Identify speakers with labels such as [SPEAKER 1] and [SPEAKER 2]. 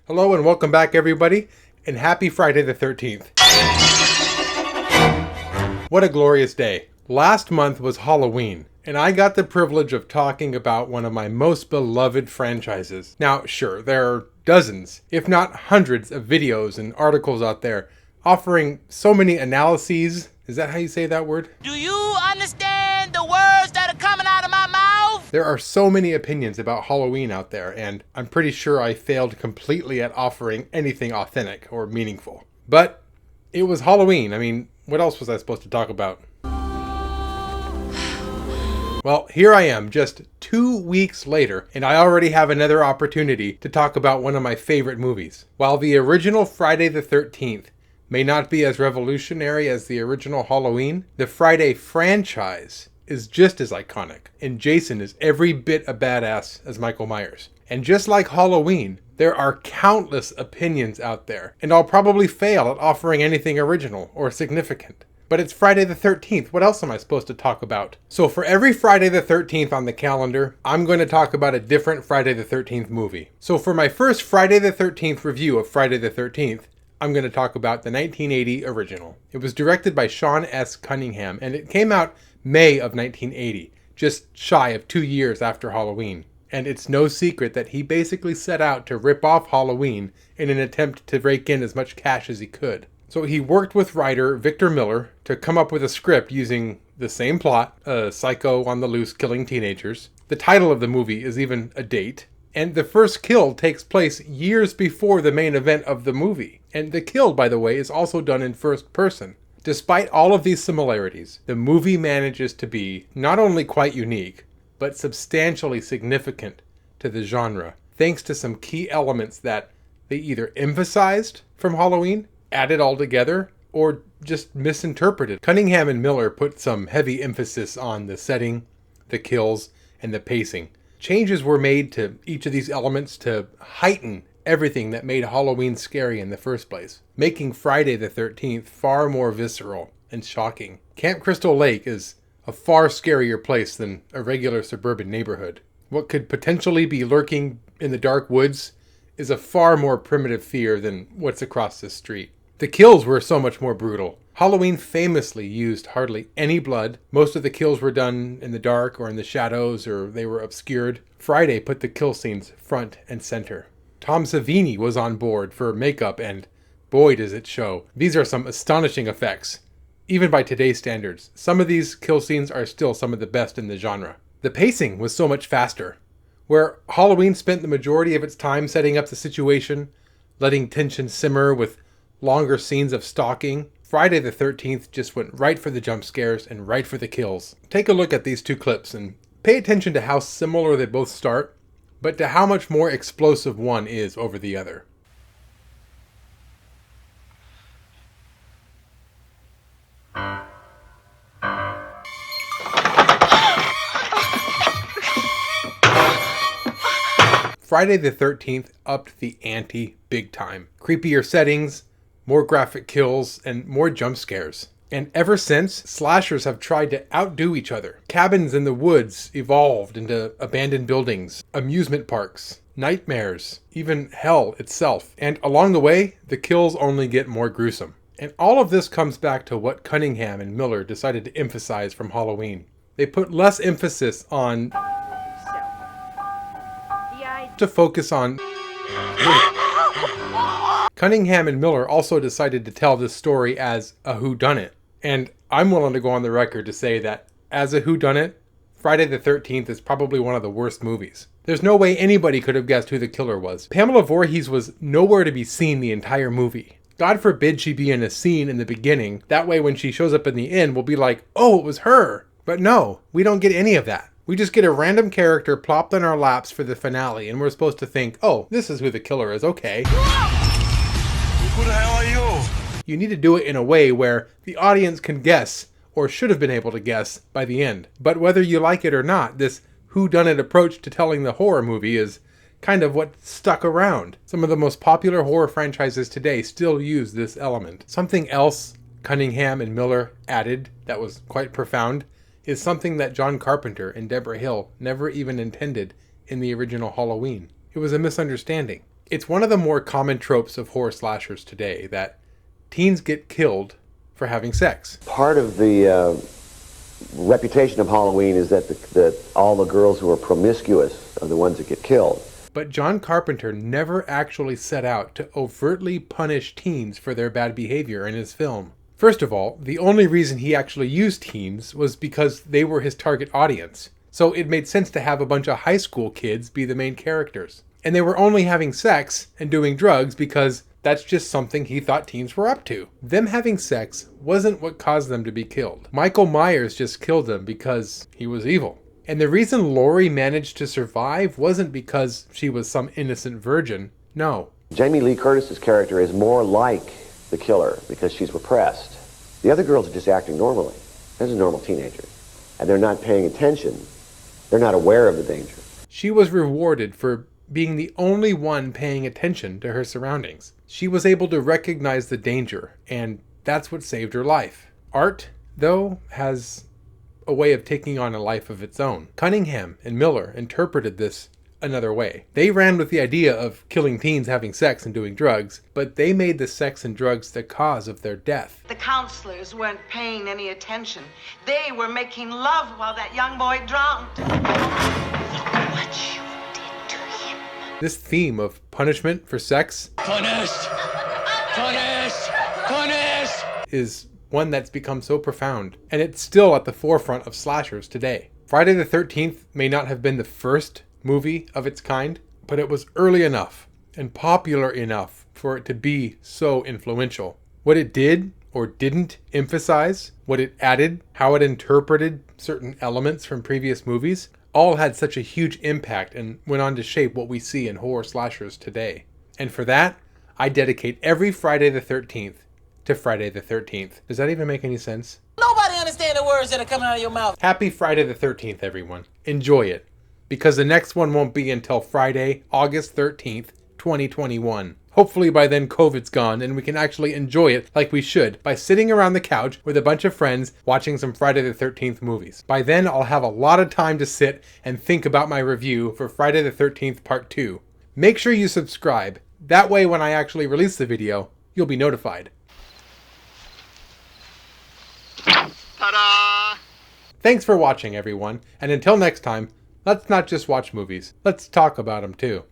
[SPEAKER 1] Hello and welcome back everybody, and happy Friday the 13th. What a glorious day. Last month was Halloween, and I got the privilege of talking about one of my most beloved franchises. Now, sure, there are dozens, if not hundreds of videos and articles out there offering so many analyses. Is that how you say that word?
[SPEAKER 2] Do you understand the words that are coming out of my mouth?
[SPEAKER 1] There are so many opinions about Halloween out there, and I'm pretty sure I failed completely at offering anything authentic or meaningful. But it was Halloween. I mean, what else was I supposed to talk about? Well, here I am, just 2 weeks later, and I already have another opportunity to talk about one of my favorite movies. While the original Friday the 13th may not be as revolutionary as the original Halloween, the Friday franchise is just as iconic, and Jason is every bit a badass as Michael Myers. And just like Halloween, there are countless opinions out there, and I'll probably fail at offering anything original or significant. But it's Friday the 13th, what else am I supposed to talk about? So for every Friday the 13th on the calendar, I'm going to talk about a different Friday the 13th movie. So for my first Friday the 13th review of Friday the 13th, I'm going to talk about the 1980 original. It was directed by Sean S. Cunningham, and it came out May of 1980, just shy of 2 years after Halloween. And it's no secret that he basically set out to rip off Halloween in an attempt to rake in as much cash as he could. So he worked with writer Victor Miller to come up with a script using the same plot, a psycho on the loose killing teenagers. The title of the movie is even a date. And the first kill takes place years before the main event of the movie. And the kill, by the way, is also done in first person. Despite all of these similarities, the movie manages to be not only quite unique, but substantially significant to the genre, thanks to some key elements that they either emphasized from Halloween, added all together, or just misinterpreted. Cunningham and Miller put some heavy emphasis on the setting, the kills, and the pacing. Changes were made to each of these elements to heighten everything that made Halloween scary in the first place, making Friday the 13th far more visceral and shocking. Camp Crystal Lake is a far scarier place than a regular suburban neighborhood. What could potentially be lurking in the dark woods is a far more primitive fear than what's across the street. The kills were so much more brutal. Halloween famously used hardly any blood. Most of the kills were done in the dark or in the shadows, or they were obscured. Friday put the kill scenes front and center. Tom Savini was on board for makeup, and boy does it show. These are some astonishing effects. Even by today's standards, some of these kill scenes are still some of the best in the genre. The pacing was so much faster. Where Halloween spent the majority of its time setting up the situation, letting tension simmer with longer scenes of stalking, Friday the 13th just went right for the jump scares and right for the kills. Take a look at these two clips and pay attention to how similar they both start, but to how much more explosive one is over the other. Friday the 13th upped the ante big time. Creepier settings, more graphic kills, and more jump scares. And ever since, slashers have tried to outdo each other. Cabins in the woods evolved into abandoned buildings, amusement parks, nightmares, even hell itself. And along the way, the kills only get more gruesome. And all of this comes back to what Cunningham and Miller decided to emphasize from Halloween. They put less emphasis on to focus on. Cunningham and Miller also decided to tell this story as a whodunit. And I'm willing to go on the record to say that as a whodunit, Friday the 13th is probably one of the worst movies. There's no way anybody could have guessed who the killer was. Pamela Voorhees was nowhere to be seen the entire movie. God forbid she be in a scene in the beginning. That way when she shows up in the end, we'll be like, oh, it was her. But no, we don't get any of that. We just get a random character plopped on our laps for the finale, and we're supposed to think, oh, this is who the killer is, okay.
[SPEAKER 3] Who the hell are you?
[SPEAKER 1] You need to do it in a way where the audience can guess, or should have been able to guess, by the end. But whether you like it or not, this whodunit approach to telling the horror movie is kind of what stuck around. Some of the most popular horror franchises today still use this element. Something else Cunningham and Miller added that was quite profound is something that John Carpenter and Deborah Hill never even intended in the original Halloween. It was a misunderstanding. It's one of the more common tropes of horror slashers today that teens get killed for having sex.
[SPEAKER 4] Part of the reputation of Halloween is that all the girls who are promiscuous are the ones that get killed.
[SPEAKER 1] But John Carpenter never actually set out to overtly punish teens for their bad behavior in his film. First of all, the only reason he actually used teens was because they were his target audience. So it made sense to have a bunch of high school kids be the main characters. And they were only having sex and doing drugs because that's just something he thought teens were up to. Them having sex wasn't what caused them to be killed. Michael Myers just killed them because he was evil. And the reason Laurie managed to survive wasn't because she was some innocent virgin. No.
[SPEAKER 4] Jamie Lee Curtis's character is more like the killer because she's repressed. The other girls are just acting normally. They're just normal teenagers. And they're not paying attention. They're not aware of the danger.
[SPEAKER 1] She was rewarded for being the only one paying attention to her surroundings. She was able to recognize the danger, and that's what saved her life. Art, though, has a way of taking on a life of its own. Cunningham and Miller interpreted this another way. They ran with the idea of killing teens having sex and doing drugs, but they made the sex and drugs the cause of their death.
[SPEAKER 5] The counselors weren't paying any attention. They were making love while that young boy drowned. Look what you did to him.
[SPEAKER 1] This theme of punishment for sex
[SPEAKER 3] Punished! Punished! Punished!
[SPEAKER 1] is one that's become so profound, and it's still at the forefront of slashers today. Friday the 13th may not have been the first movie of its kind, but it was early enough and popular enough for it to be so influential. What it did or didn't emphasize, what it added, how it interpreted certain elements from previous movies, all had such a huge impact and went on to shape what we see in horror slashers today. And for that, I dedicate every Friday the 13th to Friday the 13th. Does that even make any sense?
[SPEAKER 2] Nobody understand the words that are coming out of your mouth.
[SPEAKER 1] Happy Friday the 13th, everyone. Enjoy it. Because the next one won't be until Friday, August 13th, 2021. Hopefully by then COVID's gone and we can actually enjoy it like we should by sitting around the couch with a bunch of friends watching some Friday the 13th movies. By then I'll have a lot of time to sit and think about my review for Friday the 13th Part 2. Make sure you subscribe. That way when I actually release the video, you'll be notified.
[SPEAKER 3] Ta-da!
[SPEAKER 1] Thanks for watching, everyone, and until next time, let's not just watch movies, let's talk about them too.